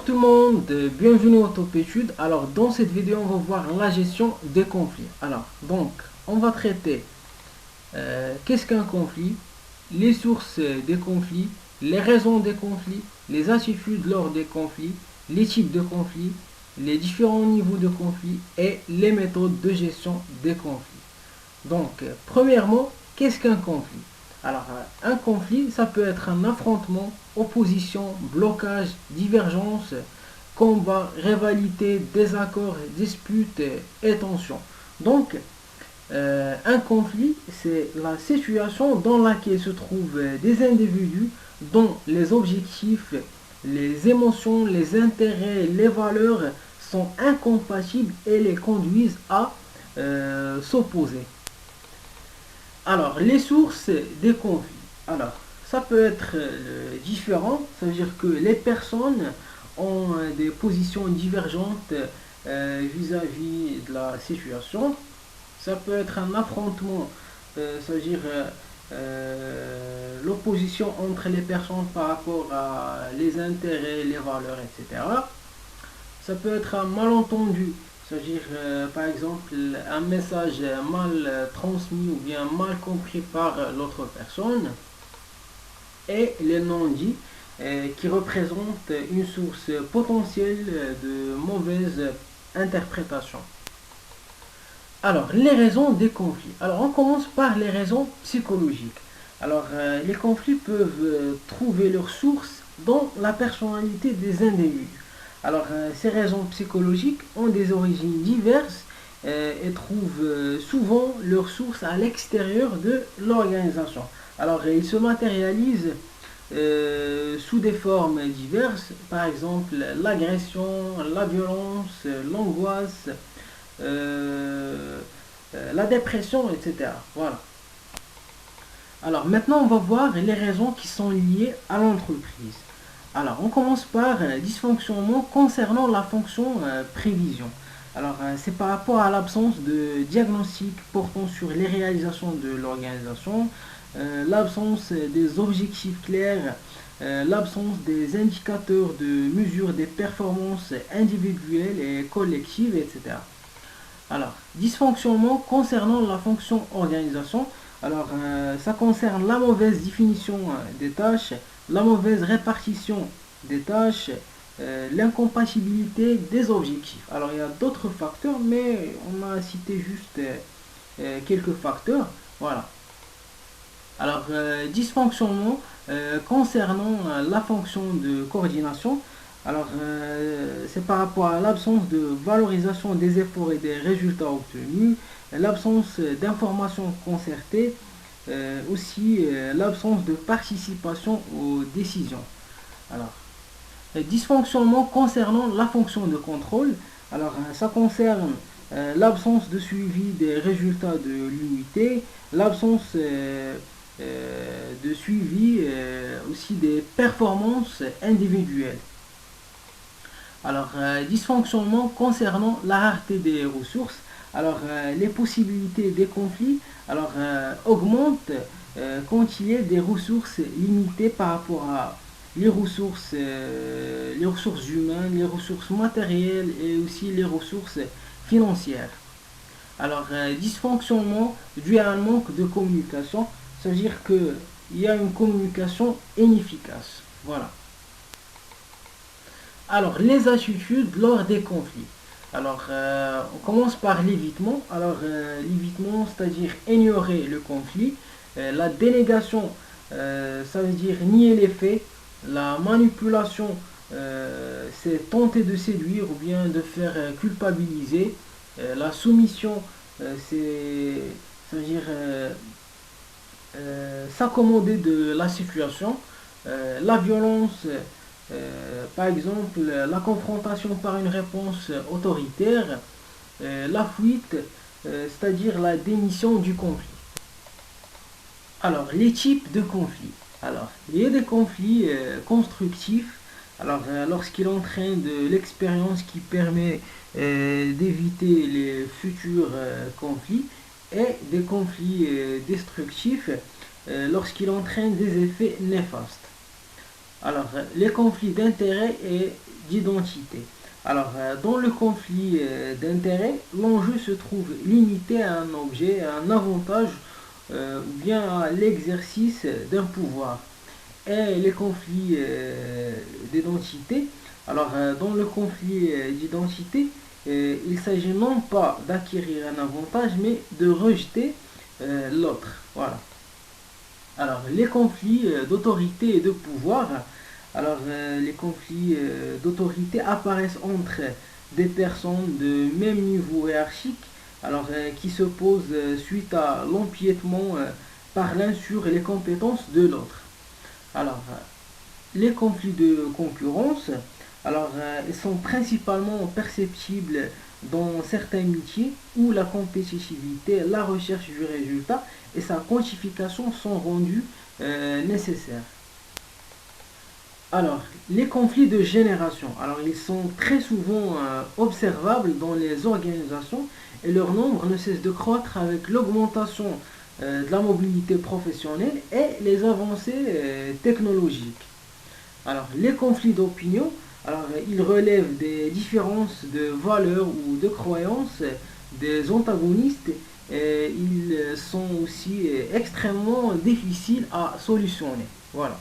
Bonjour tout le monde, bienvenue au Top Études. Alors dans cette vidéo on va voir la gestion des conflits. On va traiter qu'est-ce qu'un conflit, les sources des conflits, les raisons des conflits, les attitudes lors des conflits, les types de conflits, les différents niveaux de conflits et les méthodes de gestion des conflits. Premièrement, qu'est-ce qu'un conflit? Un conflit, ça peut être un affrontement, opposition, blocage, divergence, combat, rivalité, désaccord, dispute et tension. Un conflit, c'est la situation dans laquelle se trouvent des individus dont les objectifs, les émotions, les intérêts, les valeurs sont incompatibles et les conduisent à s'opposer. Alors, les sources des conflits. Alors, ça peut être différent, ça veut dire que les personnes ont des positions divergentes vis-à-vis de la situation. Ça peut être un affrontement, ça veut dire l'opposition entre les personnes par rapport à les intérêts, les valeurs, etc. Ça peut être un malentendu. C'est-à-dire, par exemple, un message mal transmis ou bien mal compris par l'autre personne. Et les non-dits qui représentent une source potentielle de mauvaise interprétation. Alors, les raisons des conflits. Alors, on commence par les raisons psychologiques. Alors, les conflits peuvent trouver leur source dans la personnalité des individus. Alors, ces raisons psychologiques ont des origines diverses et trouvent souvent leur source à l'extérieur de l'organisation. Alors, ils se matérialisent sous des formes diverses, par exemple l'agression, la violence, l'angoisse, la dépression, etc. Voilà. Alors, maintenant, on va voir les raisons qui sont liées à l'entreprise. Alors, on commence par dysfonctionnement concernant la fonction prévision. Alors, c'est par rapport à l'absence de diagnostic portant sur les réalisations de l'organisation, l'absence des objectifs clairs, l'absence des indicateurs de mesure des performances individuelles et collectives, etc. Alors, dysfonctionnement concernant la fonction organisation. Alors, ça concerne la mauvaise définition des tâches, la mauvaise répartition des tâches, l'incompatibilité des objectifs. Alors, il y a d'autres facteurs, mais on a cité juste quelques facteurs. Voilà. Alors, dysfonctionnement concernant la fonction de coordination. Alors, c'est par rapport à l'absence de valorisation des efforts et des résultats obtenus, l'absence d'informations concertées, aussi l'absence de participation aux décisions. Alors, dysfonctionnement concernant la fonction de contrôle. Alors, ça concerne l'absence de suivi des résultats de l'unité, l'absence de suivi aussi des performances individuelles. Alors, dysfonctionnement concernant la rareté des ressources. Alors, les possibilités des conflits augmentent quand il y a des ressources limitées par rapport à les ressources humaines, les ressources matérielles et aussi les ressources financières. Alors, dysfonctionnement dû à un manque de communication, c'est-à-dire qu'il y a une communication inefficace. Voilà. Alors, les attitudes lors des conflits. Alors, on commence par l'évitement. Alors, l'évitement, c'est-à-dire ignorer le conflit. La dénégation, ça veut dire nier les faits. La manipulation, c'est tenter de séduire ou bien de faire culpabiliser. La soumission, ça veut dire s'accommoder de la situation. La violence, par exemple, la confrontation par une réponse autoritaire, la fuite, c'est-à-dire la démission du conflit. Alors, les types de conflits. Alors, il y a des conflits constructifs. Alors, lorsqu'il entraîne de l'expérience qui permet d'éviter les futurs conflits, et des conflits destructifs lorsqu'il entraîne des effets néfastes. Alors, les conflits d'intérêts et d'identité. Alors, dans le conflit d'intérêts, l'enjeu se trouve limité à un objet, à un avantage ou bien à l'exercice d'un pouvoir. Et les conflits d'identité, alors dans le conflit d'identité, il s'agit non pas d'acquérir un avantage, mais de rejeter l'autre. Voilà. Alors, les conflits d'autorité et de pouvoir, alors les conflits d'autorité apparaissent entre des personnes de même niveau hiérarchique, alors qui se posent suite à l'empiètement par l'un sur les compétences de l'autre. Alors, les conflits de concurrence, alors ils sont principalement perceptibles dans certains métiers où la compétitivité, la recherche du résultat et sa quantification sont rendus nécessaires. Alors, les conflits de génération, alors ils sont très souvent observables dans les organisations et leur nombre ne cesse de croître avec l'augmentation de la mobilité professionnelle et les avancées technologiques. Alors, les conflits d'opinion, alors ils relèvent des différences de valeurs ou de croyances des antagonistes et ils sont aussi extrêmement difficiles à solutionner. Voilà.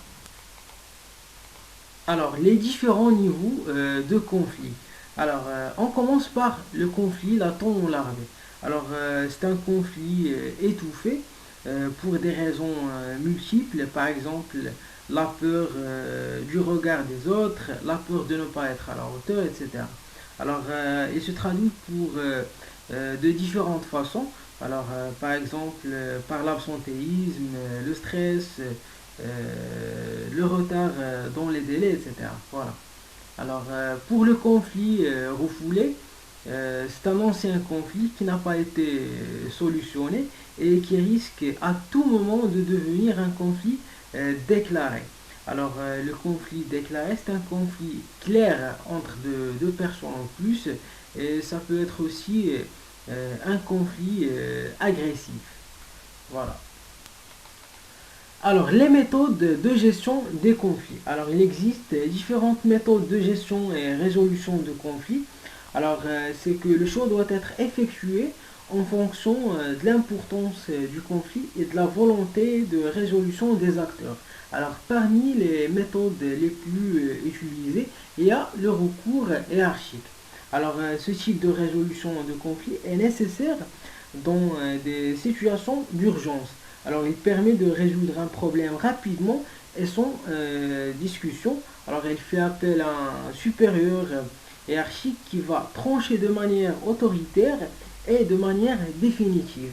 Alors, les différents niveaux de conflit. Alors, on commence par le conflit latent larvé. Alors, c'est un conflit étouffé pour des raisons multiples, par exemple la peur du regard des autres, la peur de ne pas être à la hauteur, etc. Alors, il se traduit de différentes façons. Alors, par exemple, par l'absentéisme, le stress, le retard dans les délais, etc. Voilà. Alors, pour le conflit refoulé, c'est un ancien conflit qui n'a pas été solutionné et qui risque à tout moment de devenir un conflit déclaré. Alors, le conflit déclaré, c'est un conflit clair entre deux personnes en plus et ça peut être aussi un conflit agressif. Voilà. Alors, les méthodes de gestion des conflits. Alors, il existe différentes méthodes de gestion et résolution de conflits. Alors, c'est que le choix doit être effectué en fonction de l'importance du conflit et de la volonté de résolution des acteurs. Alors, parmi les méthodes les plus utilisées, il y a le recours hiérarchique. Alors, ce type de résolution de conflit est nécessaire dans des situations d'urgence. Alors, il permet de résoudre un problème rapidement et sans discussion. Alors, il fait appel à un supérieur hiérarchique qui va trancher de manière autoritaire et de manière définitive.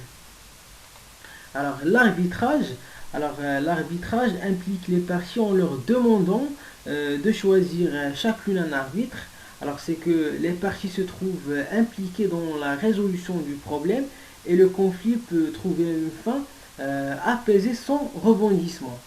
Alors, l'arbitrage. Alors, l'arbitrage implique les parties en leur demandant de choisir chacune un arbitre. Alors, c'est que les parties se trouvent impliquées dans la résolution du problème et le conflit peut trouver une fin apaisée sans rebondissement.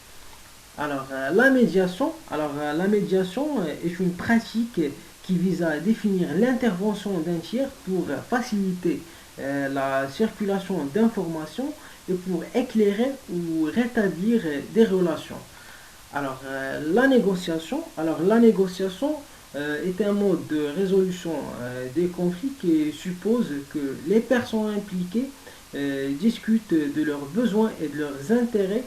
Alors, la médiation. Alors, la médiation est une pratique qui vise à définir l'intervention d'un tiers pour faciliter la circulation d'informations et pour éclairer ou rétablir des relations. Alors, la négociation. Alors, la négociation est un mode de résolution des conflits qui suppose que les personnes impliquées discutent de leurs besoins et de leurs intérêts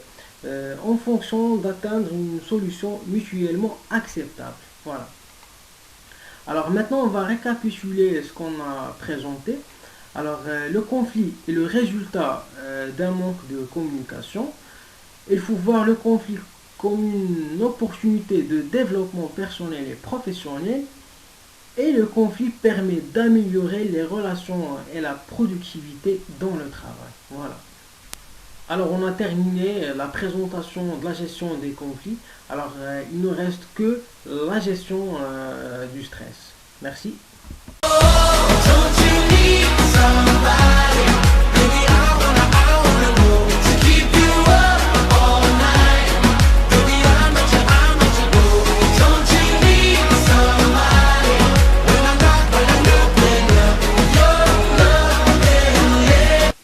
en fonction d'atteindre une solution mutuellement acceptable. Voilà. Alors maintenant, on va récapituler ce qu'on a présenté. Alors, le conflit est le résultat d'un manque de communication. Il faut voir le conflit comme une opportunité de développement personnel et professionnel. Et le conflit permet d'améliorer les relations et la productivité dans le travail. Voilà. Alors, on a terminé la présentation de la gestion des conflits. Alors, il ne reste que la gestion du stress. Merci. Don't you need somebody?